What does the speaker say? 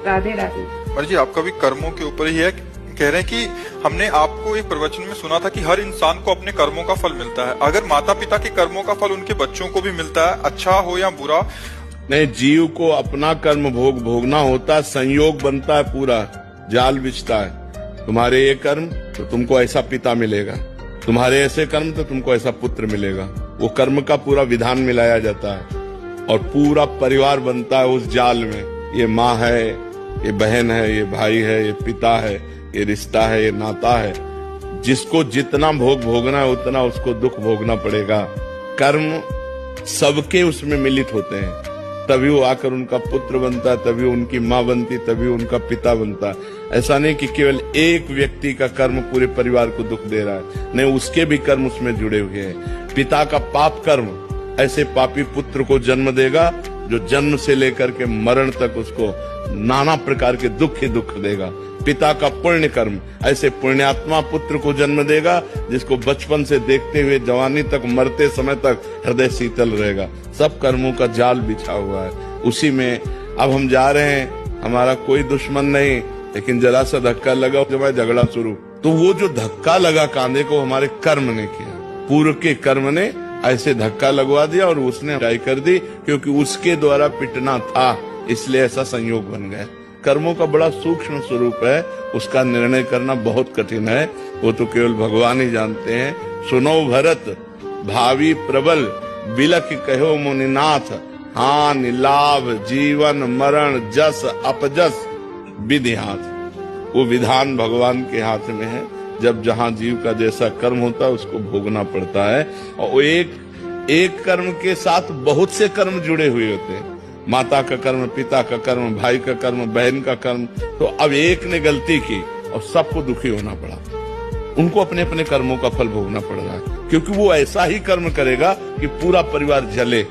राधे राधे। और जी आपका भी कर्मों के ऊपर ही है, कह रहे हैं कि हमने आपको एक प्रवचन में सुना था कि हर इंसान को अपने कर्मों का फल मिलता है। अगर माता पिता के कर्मों का फल उनके बच्चों को भी मिलता है, अच्छा हो या बुरा, नहीं, जीव को अपना कर्म भोगना होता है, संयोग बनता है, पूरा जाल बिछता है। तुम्हारे ये कर्म तो तुमको ऐसा पिता मिलेगा, तुम्हारे ऐसे कर्म तो तुमको ऐसा पुत्र मिलेगा। वो कर्म का पूरा विधान मिलाया जाता है और पूरा परिवार बनता है उस जाल में। ये माँ है, ये बहन है, ये भाई है, ये पिता है, ये रिश्ता है, ये नाता है। जिसको जितना भोगना है उतना उसको दुख भोगना पड़ेगा। कर्म सबके उसमें मिलित होते हैं, तभी वो आकर उनका पुत्र बनता है, तभी उनकी माँ बनती, तभी उनका पिता बनता है। ऐसा नहीं कि केवल एक व्यक्ति का कर्म पूरे परिवार को दुख दे रहा है, नहीं, उसके भी कर्म उसमें जुड़े हुए हैं। पिता का पाप कर्म ऐसे पापी पुत्र को जन्म देगा जो जन्म से लेकर के मरण तक उसको नाना प्रकार के दुख ही दुख देगा। पिता का पुण्य कर्म ऐसे पुण्यात्मा पुत्र को जन्म देगा जिसको बचपन से देखते हुए जवानी तक, मरते समय तक हृदय शीतल रहेगा। सब कर्मों का जाल बिछा हुआ है उसी में। अब हम जा रहे हैं, हमारा कोई दुश्मन नहीं, लेकिन जरा सा धक्का लगा जब झगड़ा शुरू, तो वो जो धक्का लगा कांधे को हमारे कर्म ने किया, पूर्व के कर्म ने ऐसे धक्का लगवा दिया और उसने लड़ाई कर दी, क्योंकि उसके द्वारा पिटना था, इसलिए ऐसा संयोग बन गया। कर्मों का बड़ा सूक्ष्म स्वरूप है, उसका निर्णय करना बहुत कठिन है, वो तो केवल भगवान ही जानते हैं। सुनो भरत भावी प्रबल, बिलख कहो मुनिनाथ, हानि लाभ जीवन मरण जस अपजस विधि हाथ। वो विधान भगवान के हाथ में है। जब जहां जीव का जैसा कर्म होता है उसको भोगना पड़ता है, और वो एक कर्म के साथ बहुत से कर्म जुड़े हुए होते हैं। माता का कर्म, पिता का कर्म, भाई का कर्म, बहन का कर्म। तो अब एक ने गलती की और सबको दुखी होना पड़ा, उनको अपने अपने कर्मों का फल भोगना पड़ रहा है, क्योंकि वो ऐसा ही कर्म करेगा कि पूरा परिवार जले।